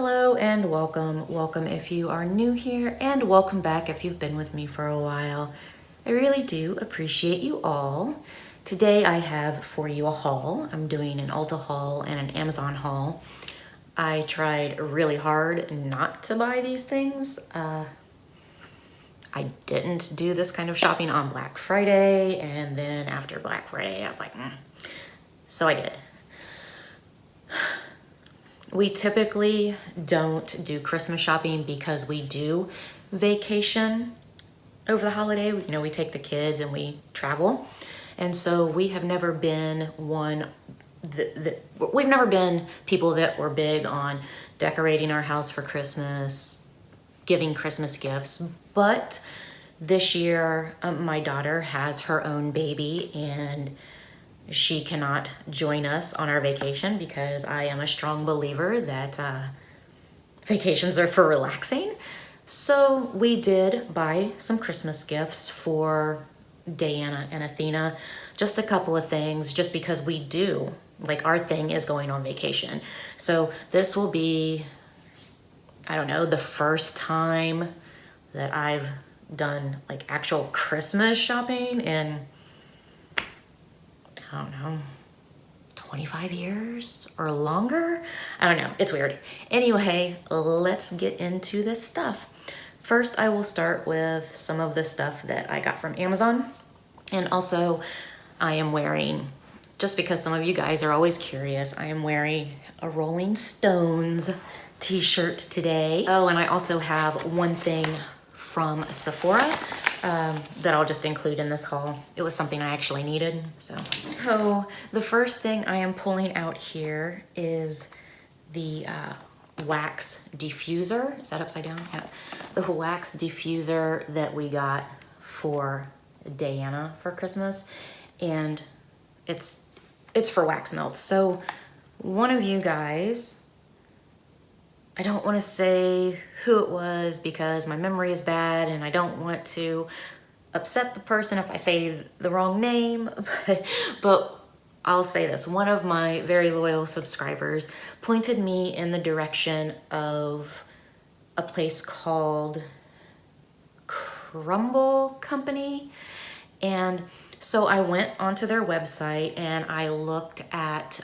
Hello and welcome. Welcome if you are new here, and welcome back if you've been with me for a while. I really do appreciate you all. Today I have for you a haul. I'm doing an Ulta haul and an Amazon haul. I tried really hard not to buy these things. I didn't do this kind of shopping on Black Friday, and then after Black Friday I was like, So I did. We typically don't do Christmas shopping because we do vacation over the holiday. You know, we take the kids and we travel. And so we have never been we've never been people that were big on decorating our house for Christmas, giving Christmas gifts. But this year, my daughter has her own baby and she cannot join us on our vacation because I am a strong believer that vacations are for relaxing. So we did buy some Christmas gifts for Diana and Athena, just a couple of things, just because we do, like our thing is going on vacation. So this will be, I don't know, the first time that I've done like actual Christmas shopping in, I don't know, 25 years or longer? I don't know, it's weird. Anyway, let's get into this stuff. First, I will start with some of the stuff that I got from Amazon. And also, I am wearing, just because some of you guys are always curious, I am wearing a Rolling Stones t-shirt today. Oh, and I also have one thing from Sephora that I'll just include in this haul. It was something I actually needed, so the first thing I am pulling out here is the wax diffuser. Is that upside down? Yeah. The wax diffuser that we got for Diana for Christmas, and it's for wax melts. So one of you guys, I don't want to say who it was because my memory is bad and I don't want to upset the person if I say the wrong name, but I'll say this. One of my very loyal subscribers pointed me in the direction of a place called Crumble Company. And so I went onto their website and I looked at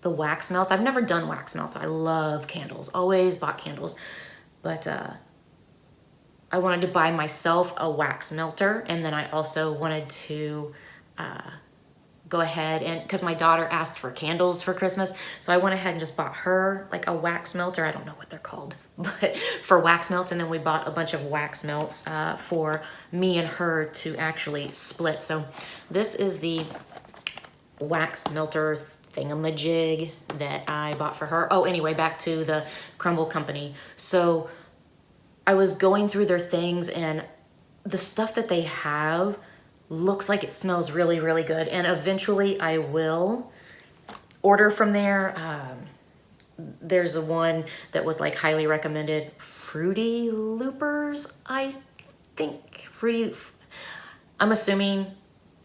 the wax melts. I've never done wax melts. I love candles, always bought candles, but I wanted to buy myself a wax melter, and then I also wanted to go ahead and, because my daughter asked for candles for Christmas, so I went ahead and just bought her like a wax melter. I don't know what they're called, but for wax melts, and then we bought a bunch of wax melts for me and her to actually split. So this is the wax melter thingamajig that I bought for her. Oh, anyway, back to the Crumble Company. So I was going through their things, and the stuff that they have looks like it smells really, really good. And eventually I will order from there. There's a one that was like highly recommended, Fruity Loopers, I think. I'm assuming,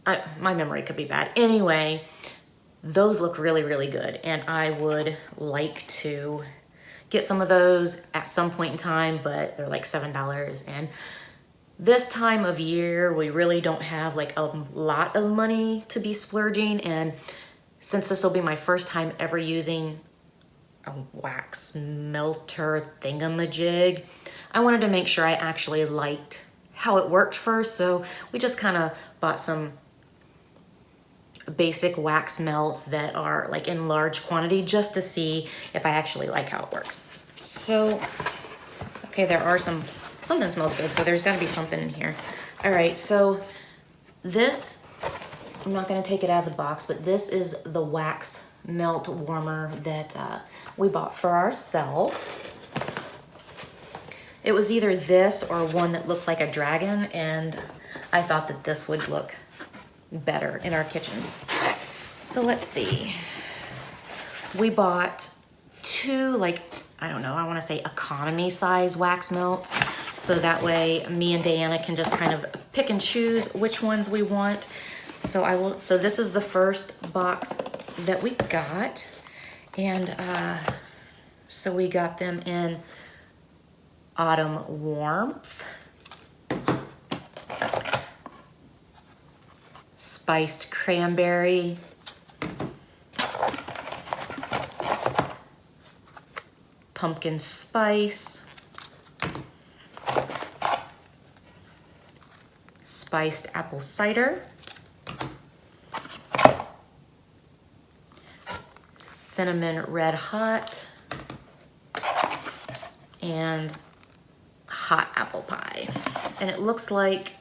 my memory could be bad. Anyway, those look really, really good, and I would like to get some of those at some point in time, but they're like $7. And this time of year, we really don't have like a lot of money to be splurging, and since this will be my first time ever using a wax melter thingamajig, I wanted to make sure I actually liked how it worked first, so we just kind of bought some basic wax melts that are like in large quantity just to see if I actually like how it works. So, okay, there are something smells good, so there's got to be something in here. All right, so this, I'm not going to take it out of the box, but this is the wax melt warmer that we bought for ourselves. It was either this or one that looked like a dragon, and I thought that this would look better in our kitchen. So let's see. We bought two, like, I don't know, I want to say economy size wax melts, so that way me and Diana can just kind of pick and choose which ones we want. So this is the first box that we got, and So we got them in Autumn Warmth, Spiced Cranberry, Pumpkin Spice, Spiced Apple Cider, Cinnamon Red Hot, and Hot Apple Pie. And it looks like,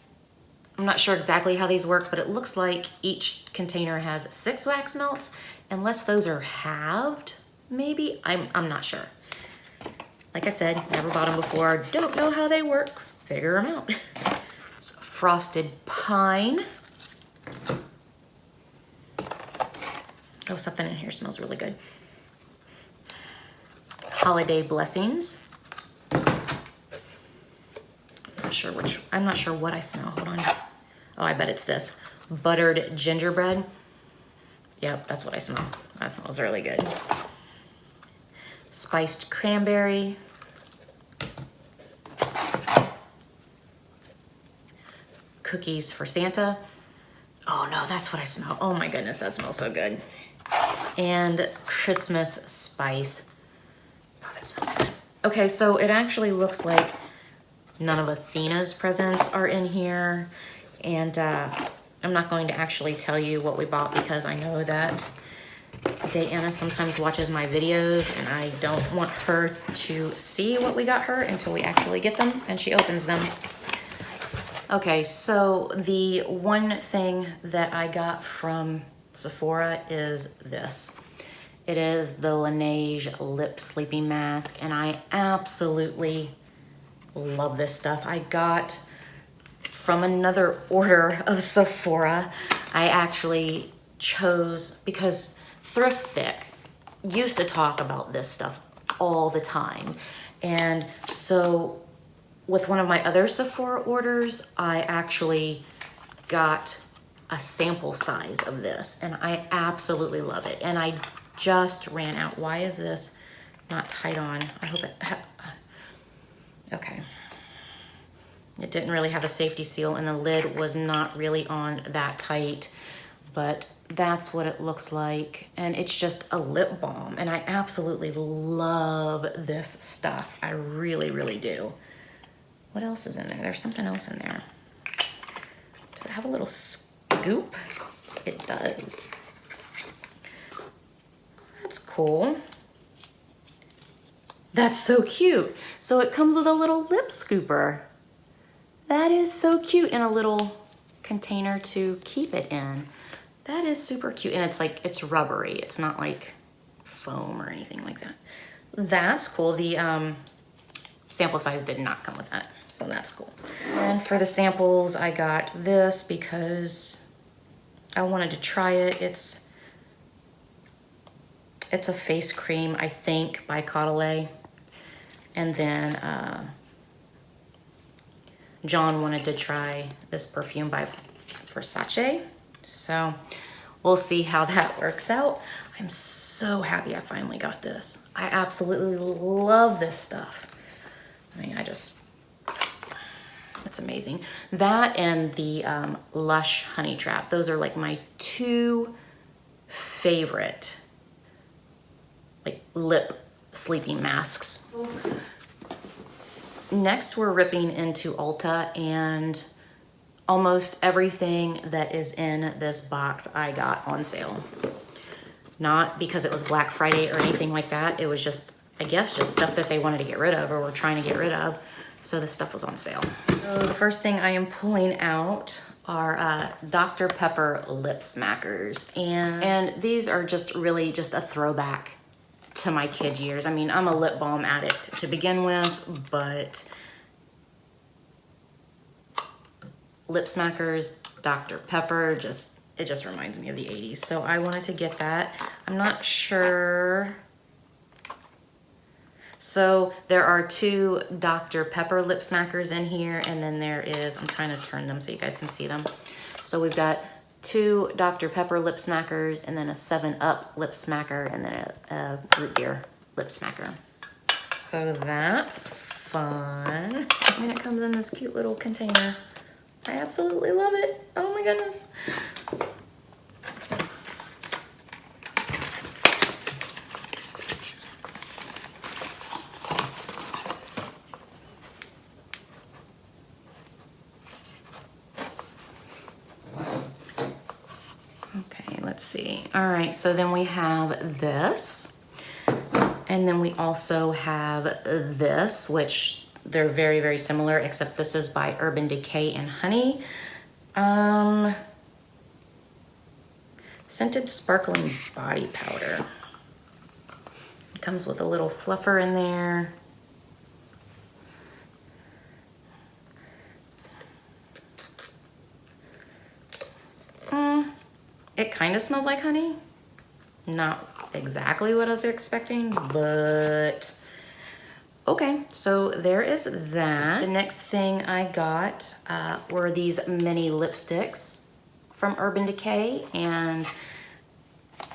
I'm not sure exactly how these work, but it looks like each container has 6 wax melts, unless those are halved, maybe? I'm not sure. Like I said, never bought them before, don't know how they work, figure them out. So, Frosted Pine. Oh, something in here smells really good. Holiday Blessings. I'm not sure what I smell. Hold on. Oh, I bet it's this. Buttered gingerbread. Yep, that's what I smell. That smells really good. Spiced cranberry. Cookies for Santa. Oh no, that's what I smell. Oh my goodness, that smells so good. And Christmas spice. Oh, that smells good. Okay, so it actually looks like none of Athena's presents are in here. And I'm not going to actually tell you what we bought because I know that Diana sometimes watches my videos and I don't want her to see what we got her until we actually get them and she opens them. Okay, so the one thing that I got from Sephora is this. It is the Laneige Lip Sleeping Mask, and I absolutely love this stuff. I got from another order of Sephora. I actually chose, because Thrift used to talk about this stuff all the time. And so with one of my other Sephora orders, I actually got a sample size of this and I absolutely love it. And I just ran out. Why is this not tight on? I hope it, okay. It didn't really have a safety seal and the lid was not really on that tight, but that's what it looks like. And it's just a lip balm and I absolutely love this stuff. I really, really do. What else is in there? There's something else in there. Does it have a little scoop? It does. That's cool. That's so cute. So it comes with a little lip scooper. That is so cute, and a little container to keep it in. That is super cute. And it's like, it's rubbery. It's not like foam or anything like that. That's cool. The sample size did not come with that. So that's cool. And for the samples, I got this because I wanted to try it. It's a face cream, I think, by Caudalie. And then John wanted to try this perfume by Versace. So we'll see how that works out. I'm so happy I finally got this. I absolutely love this stuff. I mean, it's amazing. That and the Lush Honey Trap. Those are like my 2 favorite like lip sleeping masks. Next, we're ripping into Ulta, and almost everything that is in this box I got on sale. Not because it was Black Friday or anything like that. It was just, I guess, just stuff that they wanted to get rid of or were trying to get rid of. So this stuff was on sale. So the first thing I am pulling out are Dr. Pepper Lip Smackers. And these are just really just a throwback to my kid years. I mean, I'm a lip balm addict to begin with, but Lip Smackers, Dr. Pepper, it just reminds me of the 80s. So I wanted to get that. I'm not sure. So there are 2 Dr. Pepper Lip Smackers in here, and then there is, I'm trying to turn them so you guys can see them. So we've got 2 Dr. Pepper Lip Smackers, and then a 7-Up Lip Smacker, and then a root beer lip smacker. So that's fun. And it comes in this cute little container. I absolutely love it. Oh my goodness. Okay, let's see. All right, so then we have this. And then we also have this, which they're very, very similar, except this is by Urban Decay and Honey. Scented Sparkling Body Powder. It comes with a little fluffer in there. It kind of smells like honey. Not exactly what I was expecting, but okay, so there is that. The next thing I got were these mini lipsticks from Urban Decay, and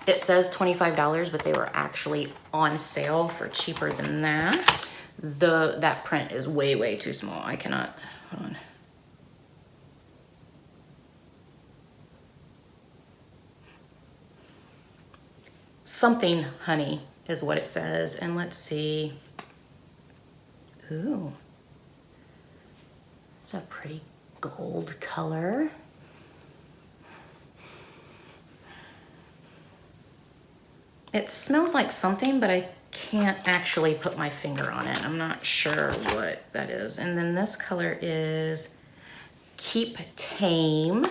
it says $25, but they were actually on sale for cheaper than that. That print is way, way too small. I cannot, hold on. Something honey is what it says. And let's see. Ooh. It's a pretty gold color. It smells like something, but I can't actually put my finger on it. I'm not sure what that is. And then this color is Keep Tame.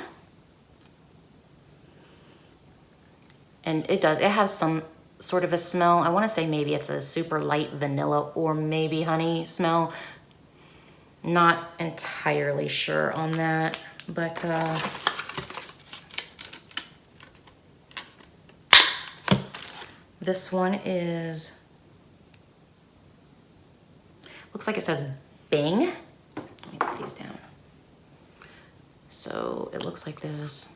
And it has some sort of a smell. I want to say maybe it's a super light vanilla or maybe honey smell. Not entirely sure on that, but this one is, looks like it says Bing. Let me put these down. So it looks like this.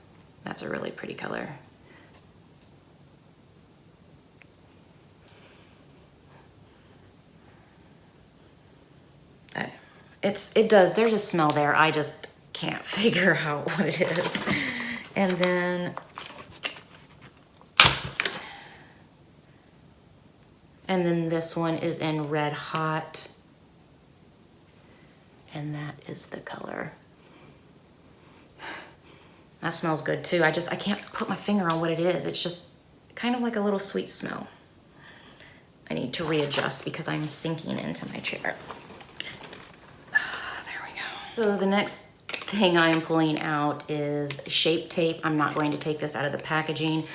That's a really pretty color. There's a smell there. I just can't figure out what it is. And then this one is in Red Hot. And that is the color. That smells good too. I can't put my finger on what it is. It's just kind of like a little sweet smell. I need to readjust because I'm sinking into my chair. So the next thing I am pulling out is Shape Tape. I'm not going to take this out of the packaging.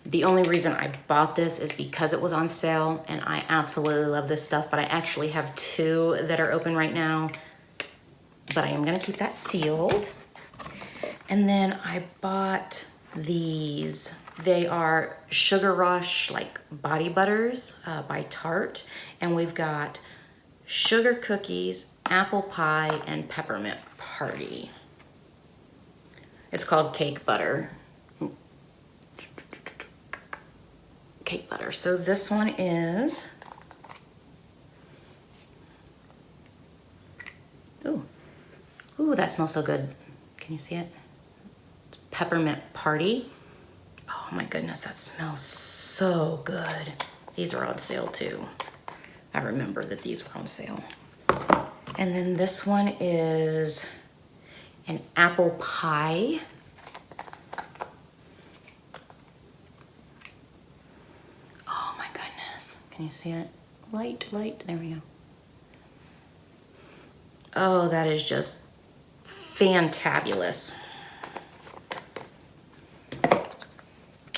The only reason I bought this is because it was on sale, and I absolutely love this stuff, but I actually have 2 that are open right now, but I am gonna keep that sealed. And then I bought these. They are Sugar Rush, like body butters by Tarte, and we've got sugar cookies, apple pie, and peppermint party. It's called cake butter. Cake butter. So this one is, ooh, that smells so good. Can you see it? It's peppermint party. Oh my goodness, that smells so good. These are on sale too. I remember that these were on sale. And then this one is an apple pie. Oh my goodness. Can you see it? Light. There we go. Oh, that is just fantabulous.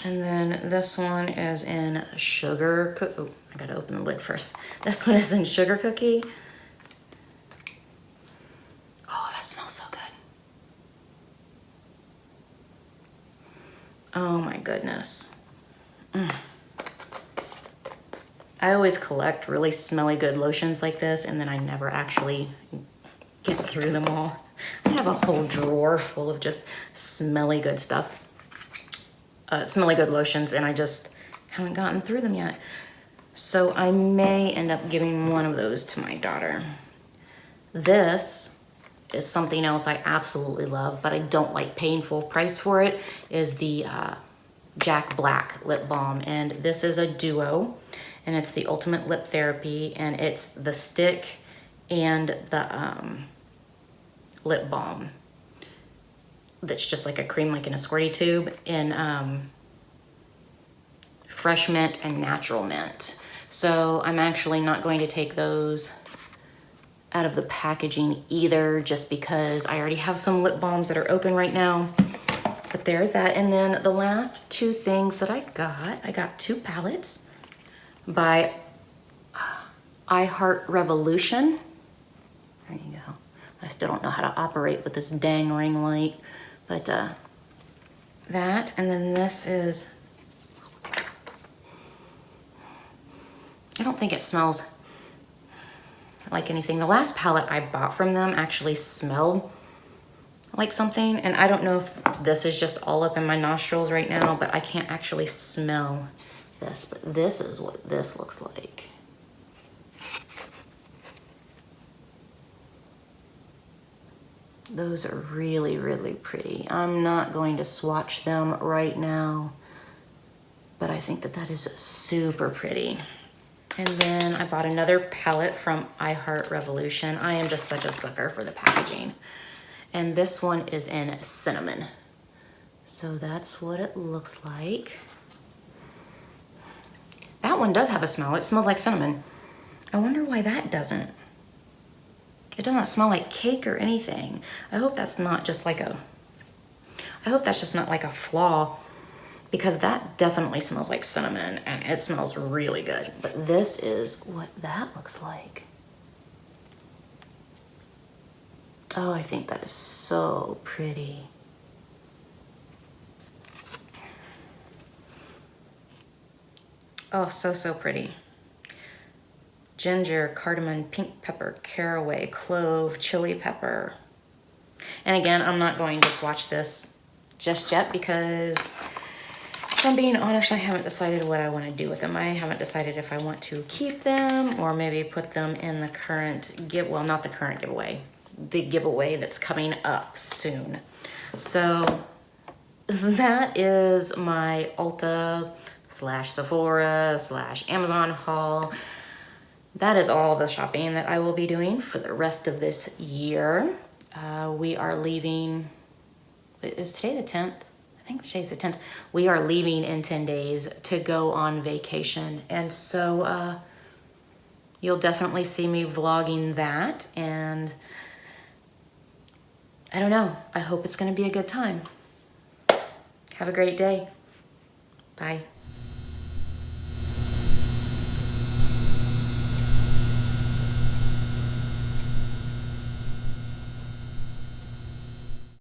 And then this one is in sugar cookie. Oh, I gotta open the lid first. This one is in sugar cookie. Oh, that smells so good. Oh my goodness. I always collect really smelly good lotions like this, and then I never actually get through them all. I have a whole drawer full of just smelly good stuff. Smelly good lotions, and I just haven't gotten through them yet. So I may end up giving one of those to my daughter. This is something else I absolutely love, but I don't like paying full price for it, is the Jack Black lip balm. And this is a duo, and it's the Ultimate Lip Therapy, and it's the stick and the lip balm that's just like a cream, like in a squirty tube, in fresh mint and natural mint. So I'm actually not going to take those out of the packaging either, just because I already have some lip balms that are open right now. But there's that. And then the last two things that I got 2 palettes by I Heart Revolution. There you go. I still don't know how to operate with this dang ring light, but that, and then this is, I don't think it smells like anything. The last palette I bought from them actually smelled like something, and I don't know if this is just all up in my nostrils right now, but I can't actually smell this, but this is what this looks like. Those are really, really pretty. I'm not going to swatch them right now, but I think that that is super pretty. And then I bought another palette from I Heart Revolution. I am just such a sucker for the packaging. And this one is in cinnamon. So that's what it looks like. That one does have a smell. It smells like cinnamon. I wonder why that doesn't. It doesn't smell like cake or anything. I hope that's not just like a, I hope that's just not like a flaw, because that definitely smells like cinnamon and it smells really good. But this is what that looks like. Oh, I think that is so pretty. Oh, so, so pretty. Ginger, cardamom, pink pepper, caraway, clove, chili pepper. And again, I'm not going to swatch this just yet because, if I'm being honest, I haven't decided what I want to do with them. I haven't decided if I want to keep them or maybe put them in the current well, not the current giveaway, the giveaway that's coming up soon. So that is my Ulta / Sephora / Amazon haul. That is all the shopping that I will be doing for the rest of this year. We are leaving, is today the 10th? I think today's the 10th. We are leaving in 10 days to go on vacation. And so you'll definitely see me vlogging that. And I don't know, I hope it's gonna be a good time. Have a great day. Bye.